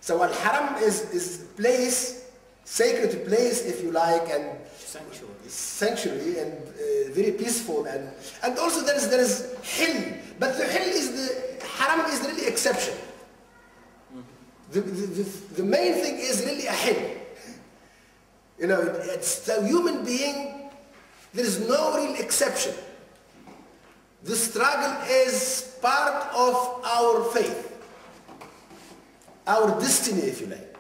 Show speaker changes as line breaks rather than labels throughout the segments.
So Al-Haram is place, sacred place, if you like, and sanctuary, and very peaceful, and also there is Hill, but the Hill is the Haram is really exception. The main thing is really a Hill. You know, it's the human being. There is no real exception. The struggle is part of our faith, our destiny, if you like.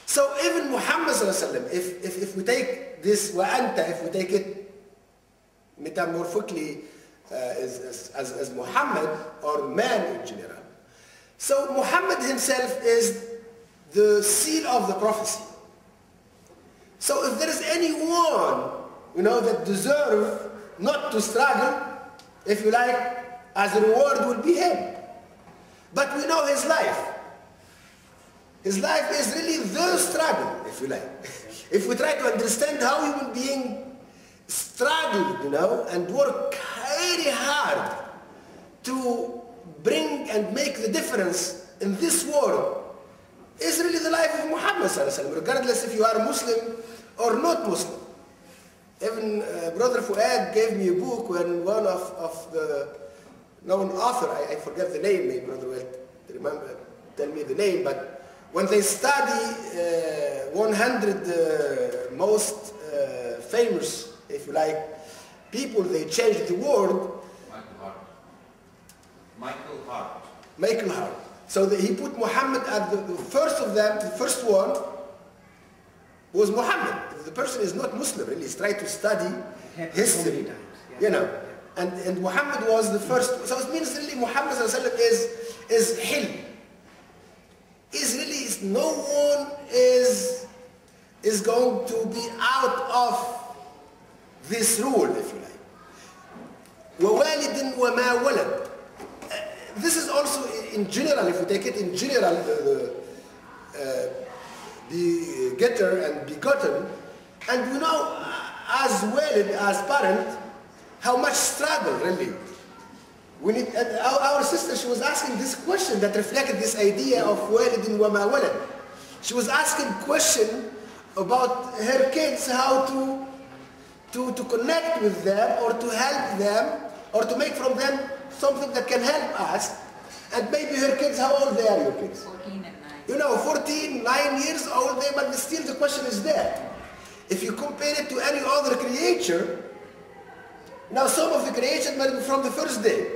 So even Muhammad ﷺ, if we take this وأنت, if we take it metamorphically as Muhammad or man in general. So Muhammad himself is the seal of the prophecy. So if there is anyone, you know, that deserves not to struggle, if you like, as a reward will be him. But we know his life. His life is really the struggle, if you like. If we try to understand how human being struggled, you know, and work very hard to bring and make the difference in this world, is really the life of Muhammad ﷺ, regardless if you are Muslim or not Muslim. Even Brother Fuad gave me a book when one of the known author, I forget the name, maybe Brother will remember, tell me the name, but when they study 100 most famous, if you like, people, they changed the world. Michael Hart. So he put Muhammad at the first of them, the first one was Muhammad. The person is not Muslim, really. He's trying to study history, you know. And Muhammad was the first. So it means really Muhammad is Hill. Is really, no one is going to be out of this rule, if you like. وَوَالِدٍ وَمَا وَلَدٍ. This is also in general, if you take it in general, the getter and begotten, and we know as well as parent how much struggle really. We need, our sister, she was asking this question that reflected this idea of walidin wa ma walad. She was asking question about her kids, how to connect with them or to help them or to make from them something that can help us. And maybe her kids, how old they are, your kids?
14 and 9.
You know, 14, 9 years old, but still the question is there. If you compare it to any other creature, now some of the creation might be from the first day.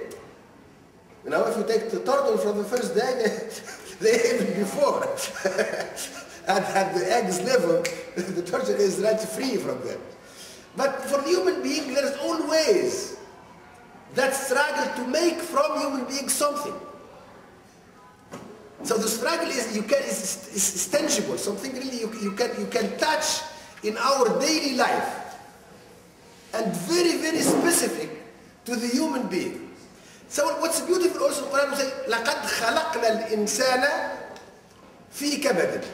You know, if you take the turtle from the first day, they even before. At the egg's level, the turtle is right free from them. But for the human being, there is always that struggle to make from human being something. So the struggle is tangible, something really you can touch in our daily life, and very, very specific to the human being. So what's beautiful also, the Quran will say, لَقَدْ خَلَقْنَا الْإِنسَانَ فِي كَبَدٍ.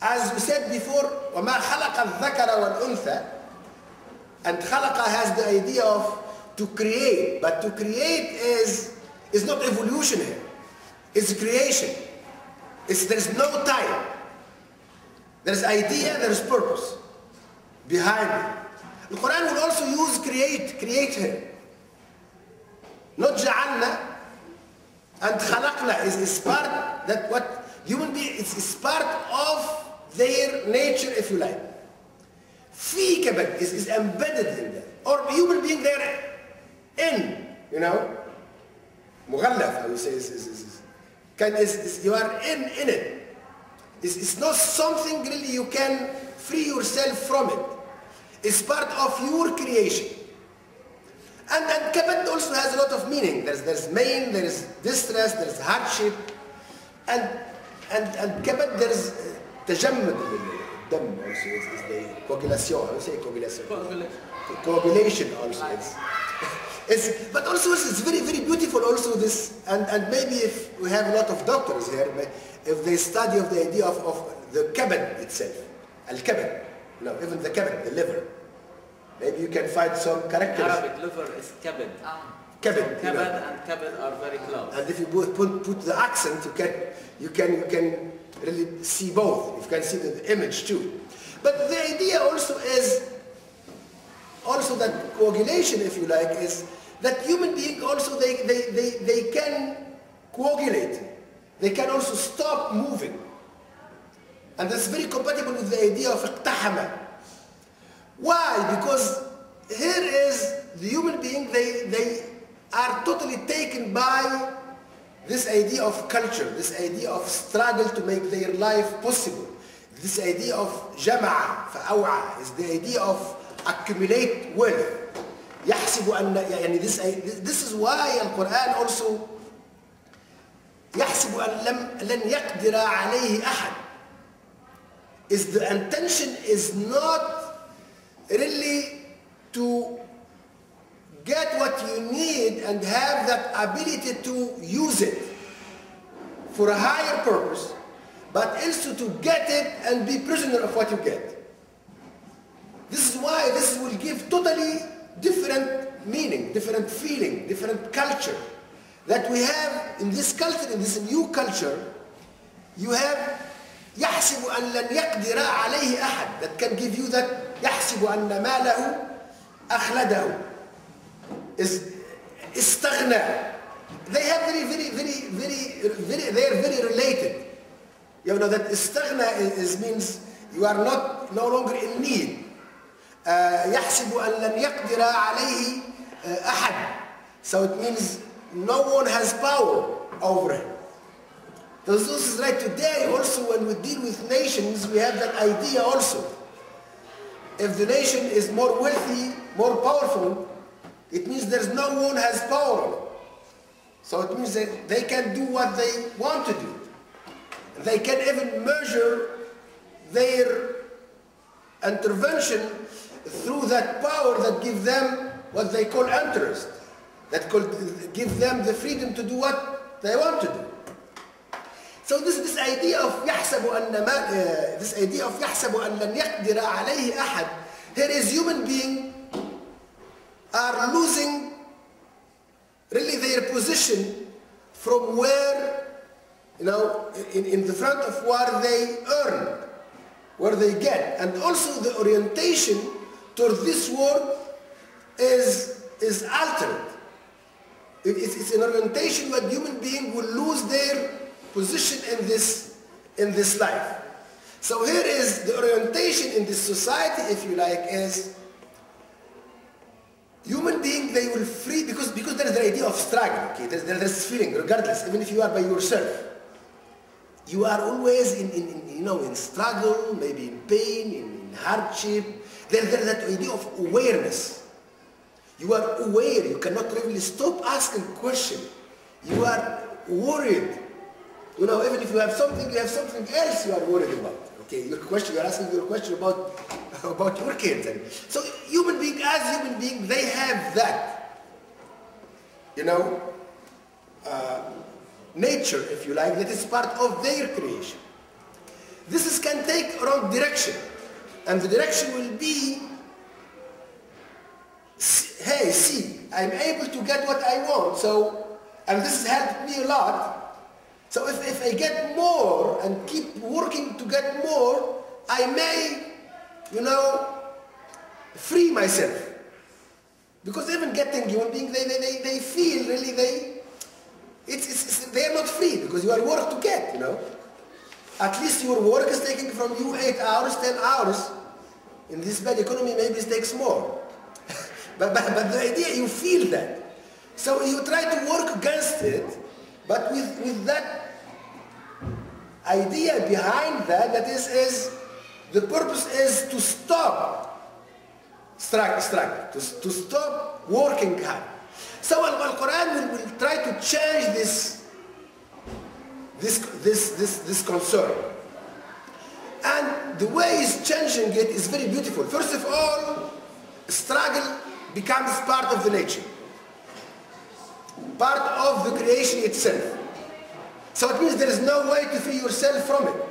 As we said before, وَمَا خَلَقَ الذَّكَرَ وَالْأُنْثَى. And khalaqa has the idea of to create, but to create is not evolution here. It's creation. There's no time. There's idea, there's purpose behind it. The Quran will also use create here. Not ja'alna and khalaqna is part, that what human being is part of their nature, if you like. Fi kabad is embedded in them. Or human being there in, you know. Mughallaf, I would say, you are in it. It's not something really you can free yourself from it. It's part of your creation. And kabad also has a lot of meaning. There's pain, there's distress, there's hardship. And kabad, there's tajammud dam also, is the coagulation. I would say coagulation. Coagulation also. But also it's very, very beautiful also this, and maybe if we have a lot of doctors here, if they study of the idea of the kabad itself, al-kabad, no, even the kabad, the liver. Maybe you can find some characters.
Arabic liver is kabid.
Kabid.
So kabad and kabid are very close.
And if you put the accent, you can really see both. You can see the image too. But the idea also is that coagulation, if you like, is that human beings also they can coagulate. They can also stop moving. And that's very compatible with the idea of اقتحم. Why? Because here is the human being, they are totally taken by this idea of culture, this idea of struggle to make their life possible. This idea of جمع فأوعى is the idea of accumulate wealth. يحسب أن يعني this is why القرآن also يحسب أن لن يقدر عليه أحد. Is the intention is not really to get what you need and have that ability to use it for a higher purpose, but also to get it and be prisoner of what you get. This is why this will give totally different meaning, different feeling, different culture. That we have in this culture, in this new culture, you have يحسب أن لن يقدر عليه أحد. That can give you that يحسب أن ماله أخلده. Is استغنى. They have they are very related. You know that استغنى means you are no longer in need. يحسب أن لن يقدر عليه أحد. So it means no one has power over him. This is right today also when we deal with nations, we have that idea also. If the nation is more wealthy, more powerful, it means there's no one has power on it. So it means that they can do what they want to do. They can even measure their intervention through that power that gives them what they call interest. That could give them the freedom to do what they want to do. So this idea of يحسب أن لن يقدر عليه أحد. Here is human beings are losing really their position from where, you know, in the front of where they earn, where they get, and also the orientation toward this world is altered. It's an orientation where human beings will lose their position in this life. So here is the orientation in this society, if you like, is human beings, they will free, because there is the idea of struggle, okay? There's this feeling, regardless, even if you are by yourself. You are always in struggle, maybe in pain, in hardship. There's that idea of awareness. You are aware, you cannot really stop asking questions. You are worried. You know, even if you have something else you are worried about. Okay, you're asking your question about your kids. So human beings, they have that, you know, nature, if you like, that is part of their creation. This can take wrong direction. And the direction will be, hey, see, I'm able to get what I want, and this has helped me a lot. So if I get more and keep working to get more, I may, you know, free myself. Because even getting human beings, they feel really, they are not free because you are work to get, you know. At least your work is taking from you 8 hours, 10 hours. In this bad economy, maybe it takes more. but the idea, you feel that. So you try to work against it, but with that idea behind that is the purpose is to stop struggle, to stop working hard. So Al-Quran will try to change this concern. And the way it's changing it is very beautiful. First of all, struggle becomes part of the nature, part of the creation itself. So it means there is no way to free yourself from it.